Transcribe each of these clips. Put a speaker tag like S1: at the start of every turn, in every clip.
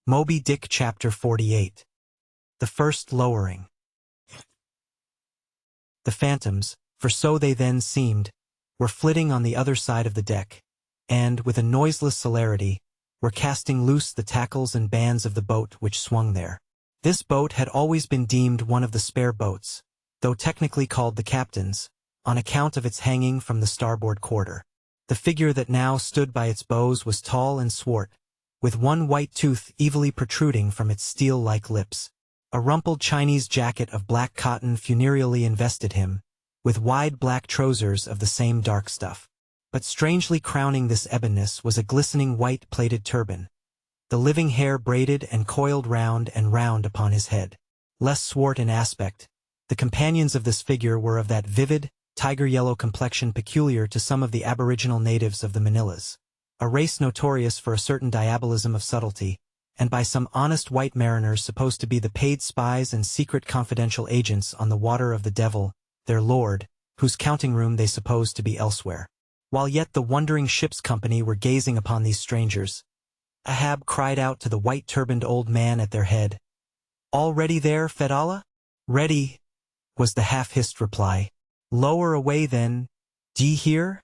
S1: Moby Dick Chapter 48. The First Lowering. The phantoms, for so they then seemed, were flitting on the other side of the deck, and, with a noiseless celerity, were casting loose the tackles and bands of the boat which swung there. This boat had always been deemed one of the spare boats, though technically called the captain's, on account of its hanging from the starboard quarter. The figure that now stood by its bows was tall and swart, with one white tooth evilly protruding from its steel-like lips. A rumpled Chinese jacket of black cotton funereally invested him, with wide black trousers of the same dark stuff. But strangely crowning this ebonness was a glistening white-plaited turban, the living hair braided and coiled round and round upon his head. Less swart in aspect, the companions of this figure were of that vivid, tiger-yellow complexion peculiar to some of the aboriginal natives of the Manilas, a race notorious for a certain diabolism of subtlety, and by some honest white mariners supposed to be the paid spies and secret confidential agents on the water of the devil, their lord, whose counting-room they supposed to be elsewhere. While yet the wondering ship's company were gazing upon these strangers, Ahab cried out to the white-turbaned old man at their head, "All ready there, Fedallah?" "Ready," was the half-hissed reply. "Lower away then, d'ye hear?"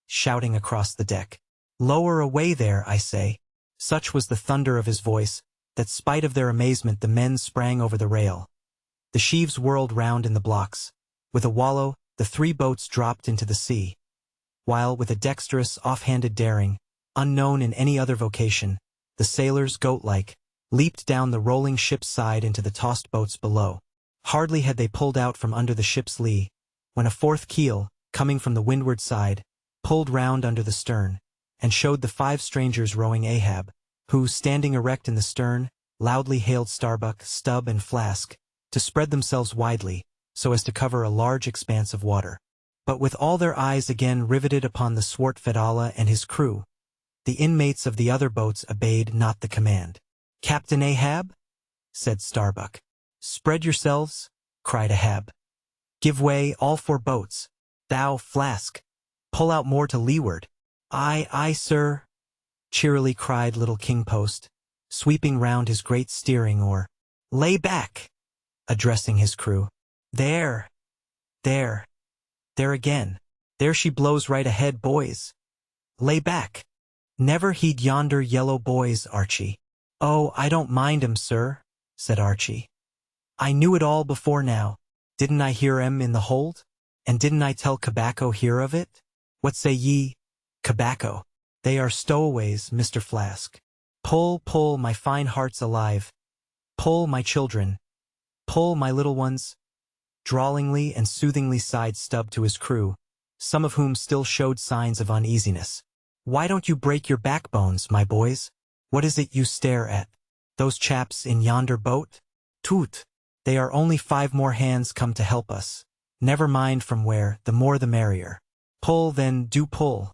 S1: shouting across the deck. "Lower away there, I say." Such was the thunder of his voice, that spite of their amazement the men sprang over the rail. The sheaves whirled round in the blocks. With a wallow, the three boats dropped into the sea, while, with a dexterous, off-handed daring, unknown in any other vocation, the sailors, goat-like, leaped down the rolling ship's side into the tossed boats below. Hardly had they pulled out from under the ship's lee, when a fourth keel, coming from the windward side, pulled round under the stern, and showed the five strangers rowing Ahab, who, standing erect in the stern, loudly hailed Starbuck, Stubb, and Flask, to spread themselves widely, so as to cover a large expanse of water. But with all their eyes again riveted upon the swart Fedallah and his crew, the inmates of the other boats obeyed not the command. "Captain Ahab?" said Starbuck. "Spread yourselves," cried Ahab. "Give way, all four boats. Thou, Flask, pull out more to leeward." "Aye, aye, sir," cheerily cried little King Post, sweeping round his great steering oar. "Lay back," addressing his crew. "There, there, there again. There she blows right ahead, boys. Lay back. Never heed yonder yellow boys, Archie." "Oh, I don't mind 'em, sir," said Archie. "I knew it all before now. Didn't I hear 'em in the hold? And didn't I tell Cabacco hear of it? What say ye, Cabacco?" "They are stowaways, Mr. Flask." "Pull, pull, my fine hearts alive. Pull, my children. Pull, my little ones." Drawlingly and soothingly sighed Stubb to his crew, some of whom still showed signs of uneasiness. "Why don't you break your backbones, my boys? What is it you stare at? Those chaps in yonder boat? Toot! They are only 5 more hands come to help us. Never mind from where, the more the merrier. Pull then, do pull.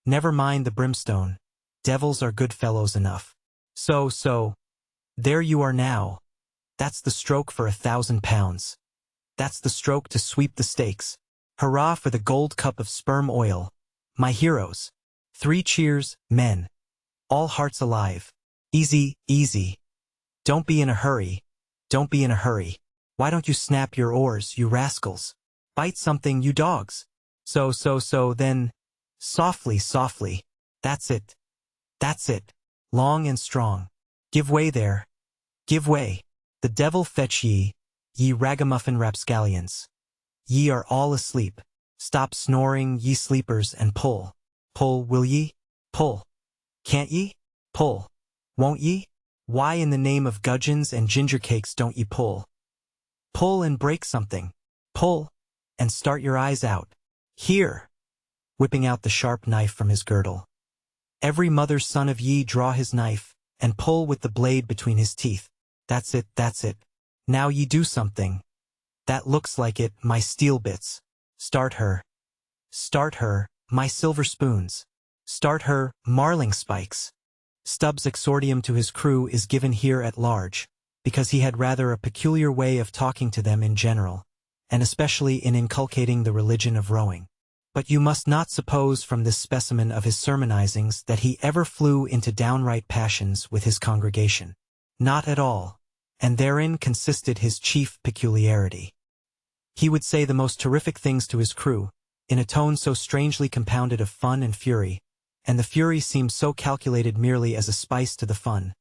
S1: Never mind the brimstone. Devils are good fellows enough. So. There you are now. That's the stroke for 1,000 pounds. That's the stroke to sweep the stakes. Hurrah for the gold cup of sperm oil, my heroes. 3 cheers, men. All hearts alive. Easy, easy. Don't be in a hurry. Don't be in a hurry. Why don't you snap your oars, you rascals? Bite something, you dogs. So, then. Softly, softly. That's it. That's it. Long and strong. Give way there. Give way. The devil fetch ye, ye ragamuffin rapscallions. Ye are all asleep. Stop snoring, ye sleepers, and pull. Pull, will ye? Pull. Can't ye? Pull. Won't ye? Why in the name of gudgeons and ginger cakes don't ye pull? Pull and break something. Pull, and start your eyes out. Here!" whipping out the sharp knife from his girdle. "Every mother's son of ye draw his knife, and pull with the blade between his teeth. That's it, that's it. Now ye do something. That looks like it, my steel bits. Start her. Start her, my silver spoons. Start her, marling spikes." Stubb's exordium to his crew is given here at large, because he had rather a peculiar way of talking to them in general, and especially in inculcating the religion of rowing. But you must not suppose from this specimen of his sermonizings that he ever flew into downright passions with his congregation. Not at all. And therein consisted his chief peculiarity. He would say the most terrific things to his crew, in a tone so strangely compounded of fun and fury, and the fury seemed so calculated merely as a spice to the fun,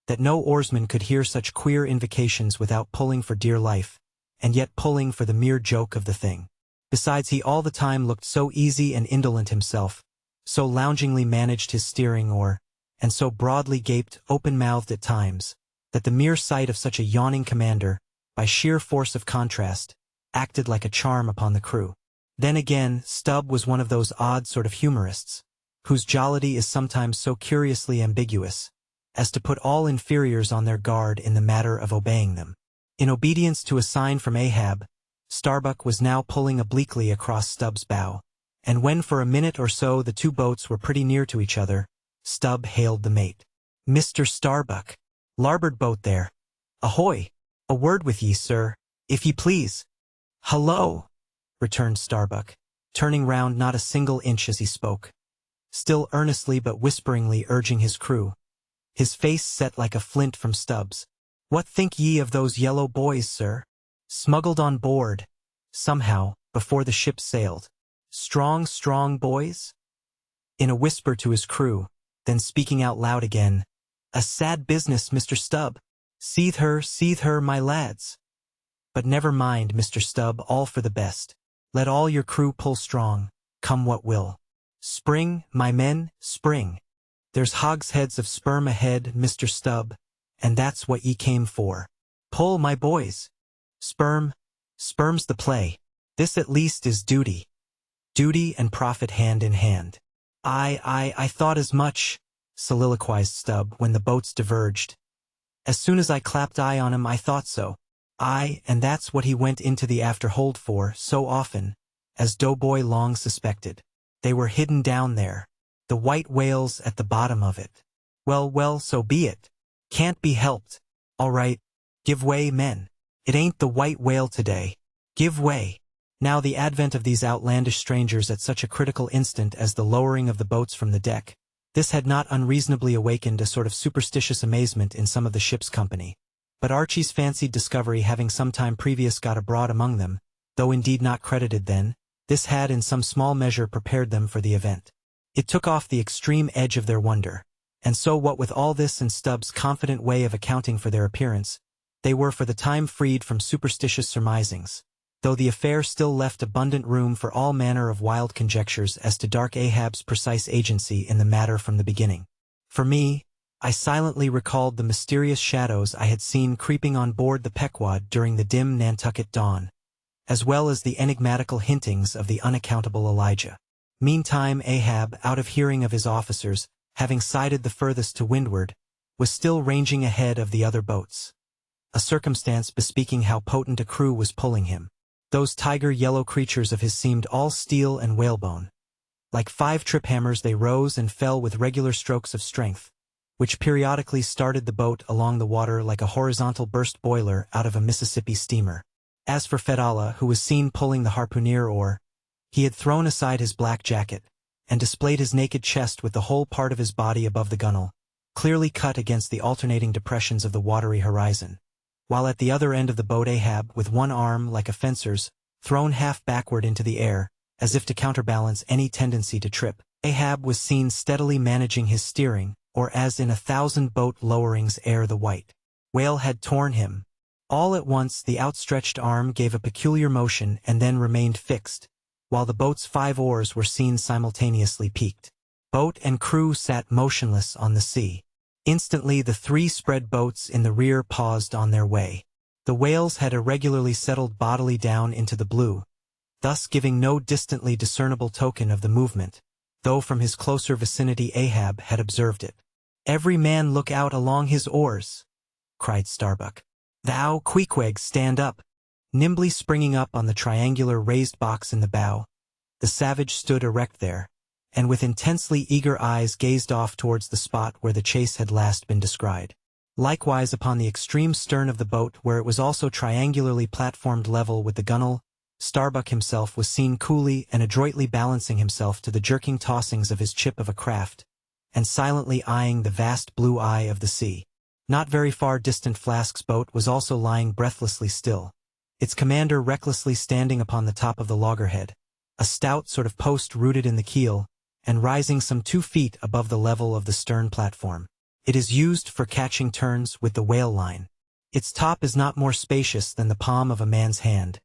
S1: that no oarsman could hear such queer invocations without pulling for dear life, and yet pulling for the mere joke of the thing. Besides, he all the time looked so easy and indolent himself, so loungingly managed his steering oar, and so broadly gaped, open-mouthed at times, that the mere sight of such a yawning commander, by sheer force of contrast, acted like a charm upon the crew. Then again, Stubb was one of those odd sort of humorists, whose jollity is sometimes so curiously ambiguous, as to put all inferiors on their guard in the matter of obeying them. In obedience to a sign from Ahab, Starbuck was now pulling obliquely across Stubb's bow, and when for a minute or so the two boats were pretty near to each other, Stubb hailed the mate. "Mr. Starbuck. Larboard boat there. Ahoy! A word with ye, sir, if ye please." "Hullo!" returned Starbuck, turning round not a single inch as he spoke, still earnestly but whisperingly urging his crew, his face set like a flint from Stubb's. "What think ye of those yellow boys, sir? Smuggled on board, somehow, before the ship sailed. Strong boys?" In a whisper to his crew, then speaking out loud again, "A sad business, Mr. Stubb. Seethe her, my lads. But never mind, Mr. Stubb, all for the best. Let all your crew pull strong, come what will. Spring, my men, spring. There's hogsheads of sperm ahead, Mr. Stubb, and that's what ye came for. Pull, my boys. Sperm's the play. This at least is duty. Duty and profit hand in hand." I thought as much," soliloquized Stubb when the boats diverged. "As soon as I clapped eye on him I thought so. And that's what he went into the afterhold for so often, as Doughboy long suspected. They were hidden down there. The white whales at the bottom of it. Well, so be it. Can't be helped. All right. Give way, men. It ain't the white whale today. Give way." Now the advent of these outlandish strangers at such a critical instant as the lowering of the boats from the deck, this had not unreasonably awakened a sort of superstitious amazement in some of the ship's company. But Archie's fancied discovery having some time previous got abroad among them, though indeed not credited then, this had in some small measure prepared them for the event. It took off the extreme edge of their wonder, and so what with all this and Stubb's confident way of accounting for their appearance, they were for the time freed from superstitious surmisings, though the affair still left abundant room for all manner of wild conjectures as to dark Ahab's precise agency in the matter from the beginning. For me, I silently recalled the mysterious shadows I had seen creeping on board the Pequod during the dim Nantucket dawn, as well as the enigmatical hintings of the unaccountable Elijah. Meantime Ahab, out of hearing of his officers, having sighted the furthest to windward, was still ranging ahead of the other boats, a circumstance bespeaking how potent a crew was pulling him. Those tiger-yellow creatures of his seemed all steel and whalebone. Like 5 trip-hammers they rose and fell with regular strokes of strength, which periodically started the boat along the water like a horizontal burst boiler out of a Mississippi steamer. As for Fedallah, who was seen pulling the harpooneer oar, he had thrown aside his black jacket, and displayed his naked chest with the whole part of his body above the gunwale, clearly cut against the alternating depressions of the watery horizon, while at the other end of the boat Ahab, with one arm, like a fencer's, thrown half backward into the air, as if to counterbalance any tendency to trip, Ahab was seen steadily managing his steering, or as in 1,000 boat lowerings ere the white whale had torn him. All at once the outstretched arm gave a peculiar motion and then remained fixed, while the boat's 5 oars were seen simultaneously peaked. Boat and crew sat motionless on the sea. Instantly the 3 spread boats in the rear paused on their way. The whales had irregularly settled bodily down into the blue, thus giving no distantly discernible token of the movement, though from his closer vicinity Ahab had observed it. "Every man look out along his oars," cried Starbuck. "Thou, Queequeg, stand up." Nimbly springing up on the triangular raised box in the bow, the savage stood erect there, and with intensely eager eyes gazed off towards the spot where the chase had last been descried. Likewise upon the extreme stern of the boat, where it was also triangularly platformed level with the gunwale, Starbuck himself was seen coolly and adroitly balancing himself to the jerking tossings of his chip of a craft, and silently eyeing the vast blue eye of the sea. Not very far distant Flask's boat was also lying breathlessly still, its commander recklessly standing upon the top of the loggerhead, a stout sort of post rooted in the keel, and rising some 2 feet above the level of the stern platform. It is used for catching turns with the whale line. Its top is not more spacious than the palm of a man's hand,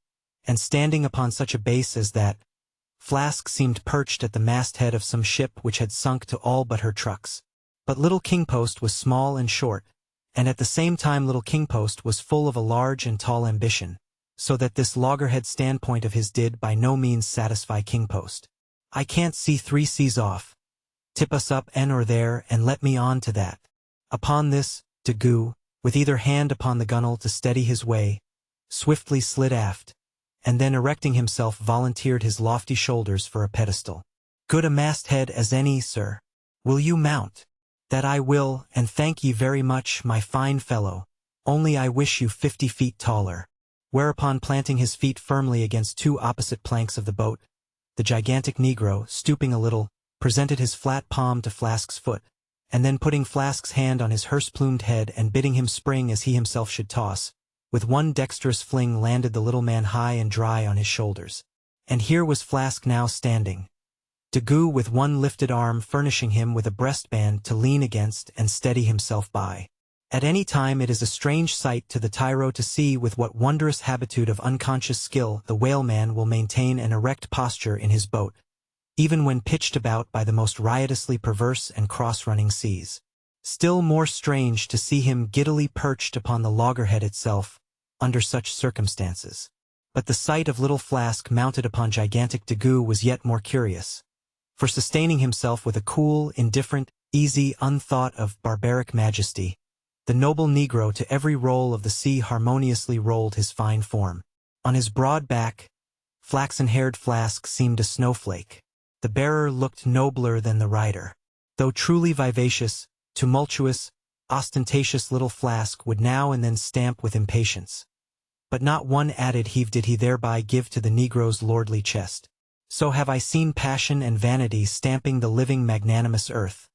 S1: and standing upon such a base as that, Flask seemed perched at the masthead of some ship which had sunk to all but her trucks. But little Kingpost was small and short, and at the same time little Kingpost was full of a large and tall ambition, so that this loggerhead standpoint of his did by no means satisfy Kingpost. "I can't see 3 seas off. Tip us up en or there and let me on to that." Upon this, Daggoo, with either hand upon the gunwale to steady his way, swiftly slid aft, and then erecting himself volunteered his lofty shoulders for a pedestal. "Good a masthead as any, sir. Will you mount?" "That I will, and thank ye very much, my fine fellow, only I wish you 50 feet taller." Whereupon, planting his feet firmly against 2 opposite planks of the boat, the gigantic Negro, stooping a little, presented his flat palm to Flask's foot, and then putting Flask's hand on his hearse-plumed head and bidding him spring as he himself should toss, with one dexterous fling landed the little man high and dry on his shoulders. And here was Flask now standing, Daggoo with one lifted arm furnishing him with a breastband to lean against and steady himself by. At any time it is a strange sight to the tyro to see with what wondrous habitude of unconscious skill the whaleman will maintain an erect posture in his boat, even when pitched about by the most riotously perverse and cross-running seas. Still more strange to see him giddily perched upon the loggerhead itself, under such circumstances. But the sight of little Flask mounted upon gigantic Daggoo was yet more curious, for sustaining himself with a cool, indifferent, easy, unthought of barbaric majesty, the noble Negro to every roll of the sea harmoniously rolled his fine form. On his broad back, flaxen-haired Flask seemed a snowflake. The bearer looked nobler than the rider. Though truly vivacious, tumultuous, ostentatious little Flask would now and then stamp with impatience. But not one added heave did he thereby give to the Negro's lordly chest. So have I seen passion and vanity stamping the living magnanimous earth.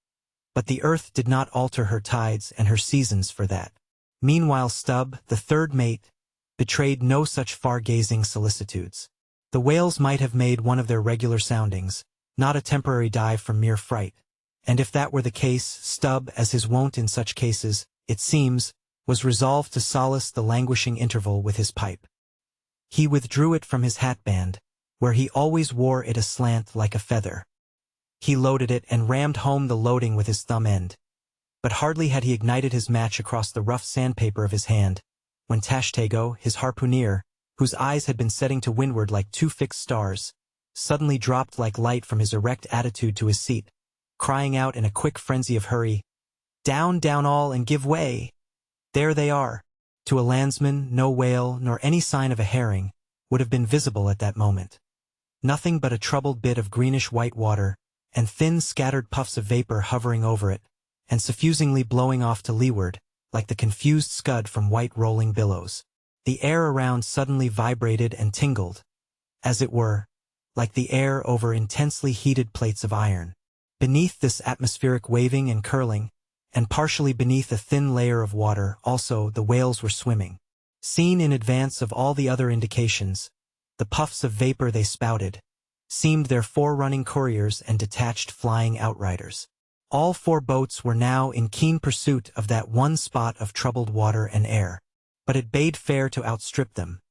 S1: But the earth did not alter her tides and her seasons for that. Meanwhile Stubb, the third mate, betrayed no such far-gazing solicitudes. The whales might have made one of their regular soundings, not a temporary dive from mere fright. And if that were the case, Stubb, as his wont in such cases, it seems, was resolved to solace the languishing interval with his pipe. He withdrew it from his hatband, where he always wore it aslant like a feather. He loaded it and rammed home the loading with his thumb end. But hardly had he ignited his match across the rough sandpaper of his hand, when Tashtego, his harpooneer, whose eyes had been setting to windward like 2 fixed stars, suddenly dropped like light from his erect attitude to his seat, crying out in a quick frenzy of hurry, "Down, down all, and give way! There they are!" To a landsman, no whale, nor any sign of a herring, would have been visible at that moment. Nothing but a troubled bit of greenish-white water, and thin scattered puffs of vapor hovering over it, and suffusingly blowing off to leeward, like the confused scud from white rolling billows. The air around suddenly vibrated and tingled, as it were, like the air over intensely heated plates of iron. Beneath this atmospheric waving and curling, and partially beneath a thin layer of water, also the whales were swimming. Seen in advance of all the other indications, the puffs of vapor they spouted seemed their forerunning couriers and detached flying outriders. All 4 boats were now in keen pursuit of that one spot of troubled water and air. But it bade fair to outstrip them.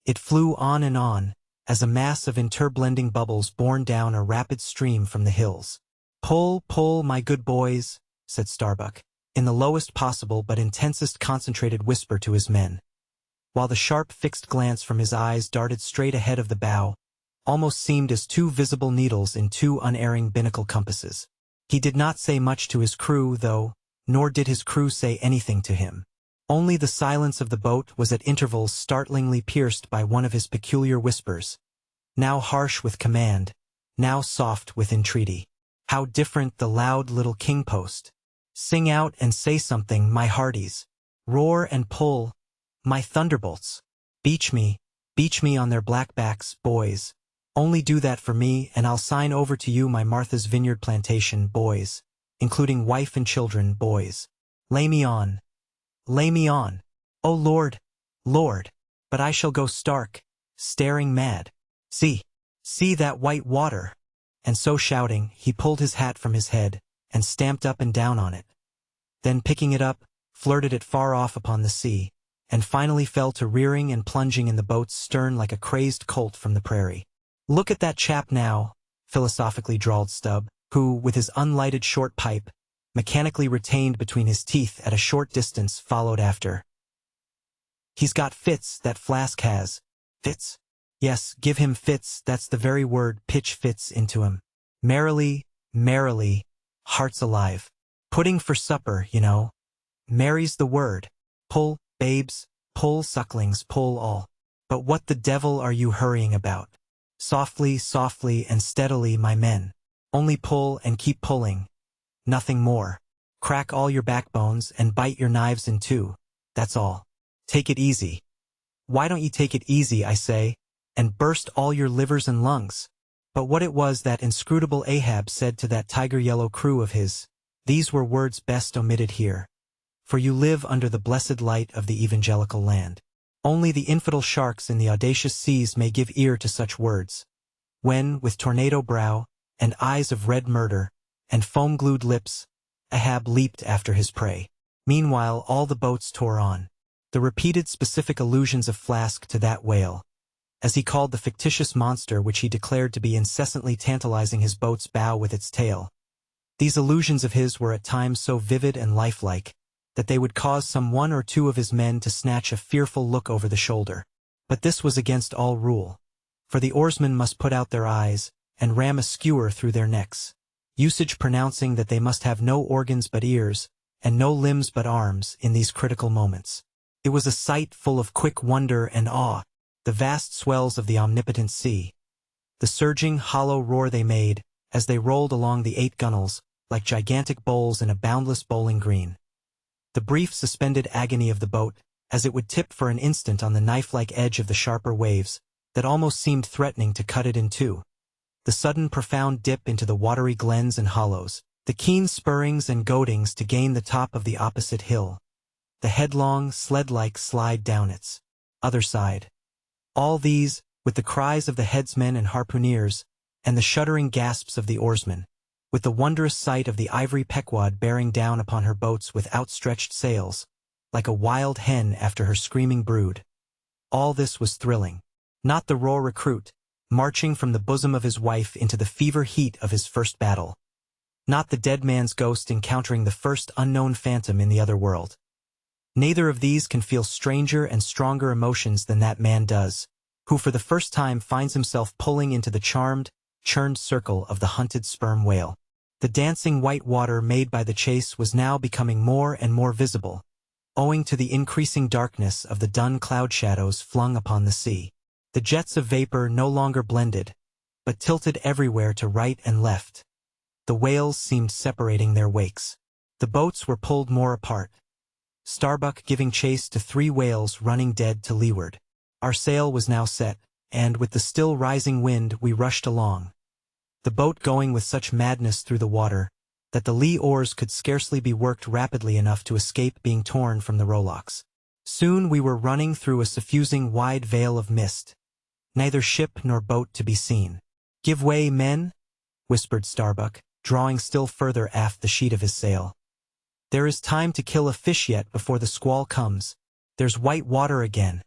S1: It flew on and on, as a mass of interblending bubbles borne down a rapid stream from the hills. "Pull, pull, my good boys," said Starbuck, in the lowest possible but intensest concentrated whisper to his men, while the sharp fixed glance from his eyes darted straight ahead of the bow, almost seemed as 2 visible needles in 2 unerring binnacle compasses. He did not say much to his crew, though, nor did his crew say anything to him. Only the silence of the boat was at intervals startlingly pierced by one of his peculiar whispers, now harsh with command, now soft with entreaty. How different the loud little Kingpost! "Sing out and say something, my hearties! Roar and pull, my thunderbolts! Beach me on their black backs, boys! Only do that for me, and I'll sign over to you my Martha's Vineyard plantation, boys, including wife and children, boys. Lay me on, Lay me on. Oh Lord, Lord, but I shall go stark, staring mad. See that white water. And so shouting, he pulled his hat from his head, and stamped up and down on it. Then picking it up, flirted it far off upon the sea, and finally fell to rearing and plunging in the boat's stern like a crazed colt from the prairie. Look at that chap now, philosophically drawled Stubb, who, with his unlighted short pipe, mechanically retained between his teeth at a short distance, followed after. He's got fits, that Flask has. Fits? Yes, give him fits, that's the very word, pitch fits into him. Merrily, merrily, hearts alive. Pudding for supper, you know. Merry's the word. Pull, babes, pull, sucklings, pull all. But what the devil are you hurrying about? Softly, softly, and steadily, my men. Only pull and keep pulling. Nothing more. Crack all your backbones and bite your knives in two. That's all. Take it easy. Why don't you take it easy, I say, and burst all your livers and lungs? But what it was that inscrutable Ahab said to that tiger-yellow crew of his, these were words best omitted here. For you live under the blessed light of the evangelical land. Only the infidel sharks in the audacious seas may give ear to such words. When, with tornado brow, and eyes of red murder, and foam-glued lips, Ahab leaped after his prey. Meanwhile all the boats tore on. The repeated specific allusions of Flask to that whale, as he called the fictitious monster which he declared to be incessantly tantalizing his boat's bow with its tail. These allusions of his were at times so vivid and lifelike, that they would cause some one or two of his men to snatch a fearful look over the shoulder. But this was against all rule, for the oarsmen must put out their eyes, and ram a skewer through their necks, usage pronouncing that they must have no organs but ears, and no limbs but arms, in these critical moments. It was a sight full of quick wonder and awe, the vast swells of the omnipotent sea. The surging, hollow roar they made, as they rolled along the 8 gunnels, like gigantic bowls in a boundless bowling green. The brief suspended agony of the boat, as it would tip for an instant on the knife-like edge of the sharper waves, that almost seemed threatening to cut it in two. The sudden profound dip into the watery glens and hollows, the keen spurrings and goadings to gain the top of the opposite hill, the headlong, sled-like slide down its other side. All these, with the cries of the headsmen and harpooneers, and the shuddering gasps of the oarsmen, with the wondrous sight of the ivory Pequod bearing down upon her boats with outstretched sails, like a wild hen after her screaming brood. All this was thrilling. Not the raw recruit, marching from the bosom of his wife into the fever heat of his first battle. Not the dead man's ghost encountering the first unknown phantom in the other world. Neither of these can feel stranger and stronger emotions than that man does, who for the first time finds himself pulling into the charmed, churned circle of the hunted sperm whale. The dancing white water made by the chase was now becoming more and more visible, owing to the increasing darkness of the dun cloud shadows flung upon the sea. The jets of vapor no longer blended, but tilted everywhere to right and left. The whales seemed separating their wakes. The boats were pulled more apart, Starbuck giving chase to 3 whales running dead to leeward. Our sail was now set, and with the still rising wind we rushed along, the boat going with such madness through the water, that the lee oars could scarcely be worked rapidly enough to escape being torn from the rowlocks. Soon we were running through a suffusing wide veil of mist, neither ship nor boat to be seen. "Give way, men," whispered Starbuck, drawing still further aft the sheet of his sail. "There is time to kill a fish yet before the squall comes. There's white water again.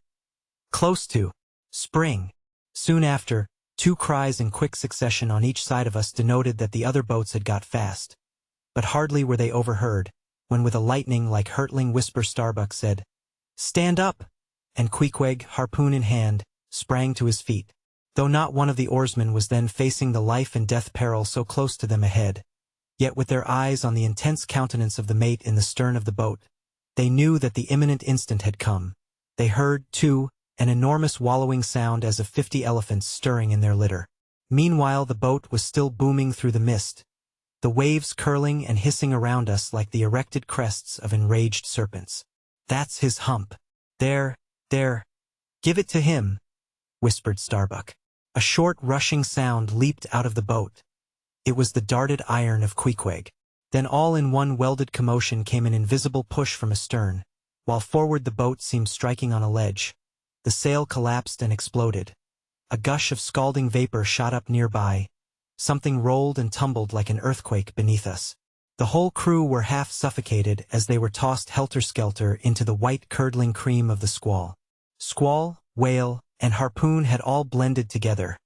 S1: Close to spring." Soon after, 2 cries in quick succession on each side of us denoted that the other boats had got fast. But hardly were they overheard, when with a lightning-like hurtling whisper Starbuck said, "Stand up!" and Queequeg, harpoon in hand, sprang to his feet. Though not one of the oarsmen was then facing the life-and-death peril so close to them ahead, yet with their eyes on the intense countenance of the mate in the stern of the boat, they knew that the imminent instant had come. They heard, too, an enormous wallowing sound as of 50 elephants stirring in their litter. Meanwhile the boat was still booming through the mist, the waves curling and hissing around us like the erected crests of enraged serpents. "That's his hump. There, give it to him," whispered Starbuck. A short rushing sound leaped out of the boat. It was the darted iron of Queequeg. Then all in one welded commotion came an invisible push from astern, while forward the boat seemed striking on a ledge. The sail collapsed and exploded. A gush of scalding vapor shot up nearby. Something rolled and tumbled like an earthquake beneath us. The whole crew were half suffocated as they were tossed helter-skelter into the white curdling cream of the squall. Squall, whale, and harpoon had all blended together,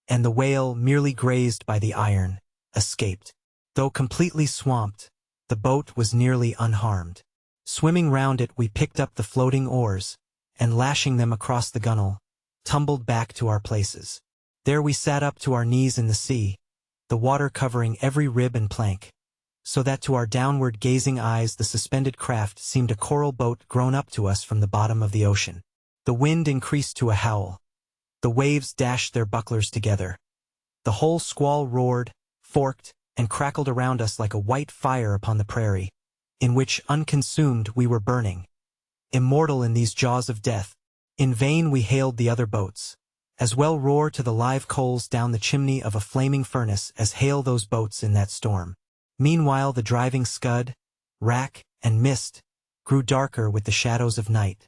S1: and the whale, merely grazed by the iron, escaped. Though completely swamped, the boat was nearly unharmed. Swimming round it, we picked up the floating oars, and lashing them across the gunwale, tumbled back to our places. There we sat up to our knees in the sea, the water covering every rib and plank, so that to our downward-gazing eyes the suspended craft seemed a coral boat grown up to us from the bottom of the ocean. The wind increased to a howl. The waves dashed their bucklers together. The whole squall roared, forked, and crackled around us like a white fire upon the prairie, in which, unconsumed, we were burning. Immortal in these jaws of death, in vain we hailed the other boats. As well roar to the live coals down the chimney of a flaming furnace as hail those boats in that storm. Meanwhile the driving scud, rack, and mist grew darker with the shadows of night.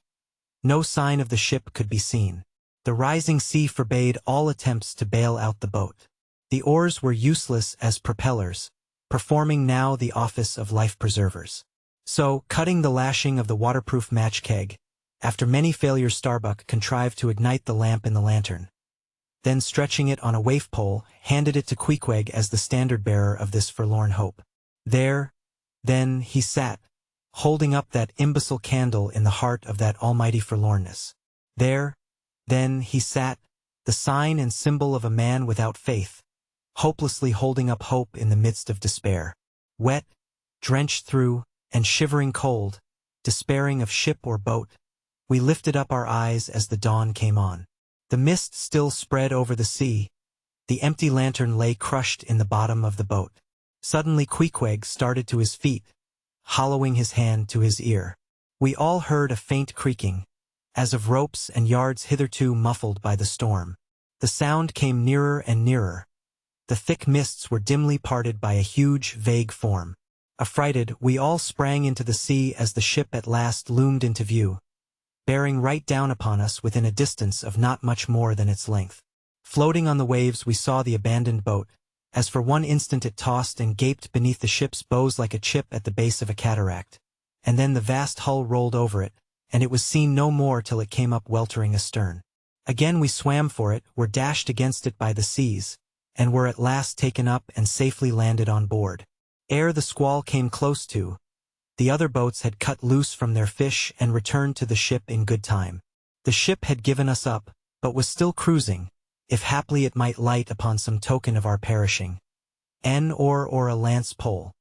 S1: No sign of the ship could be seen. The rising sea forbade all attempts to bail out the boat. The oars were useless as propellers, performing now the office of life-preservers. So, cutting the lashing of the waterproof match keg, after many failures Starbuck contrived to ignite the lamp in the lantern. Then stretching it on a waif pole, handed it to Queequeg as the standard-bearer of this forlorn hope. There, then, he sat, holding up that imbecile candle in the heart of that almighty forlornness. There, then, he sat, the sign and symbol of a man without faith, hopelessly holding up hope in the midst of despair. Wet, drenched through, and shivering cold, despairing of ship or boat, we lifted up our eyes as the dawn came on. The mist still spread over the sea. The empty lantern lay crushed in the bottom of the boat. Suddenly Queequeg started to his feet, hollowing his hand to his ear. We all heard a faint creaking, as of ropes and yards hitherto muffled by the storm. The sound came nearer and nearer. The thick mists were dimly parted by a huge, vague form. Affrighted, we all sprang into the sea as the ship at last loomed into view, bearing right down upon us within a distance of not much more than its length. Floating on the waves we saw the abandoned boat, as for one instant it tossed and gaped beneath the ship's bows like a chip at the base of a cataract, and then the vast hull rolled over it, and it was seen no more till it came up weltering astern. Again we swam for it, were dashed against it by the seas, and were at last taken up and safely landed on board. Ere the squall came close to, the other boats had cut loose from their fish and returned to the ship in good time. The ship had given us up, but was still cruising, if haply it might light upon some token of our perishing. An oar or a lance pole.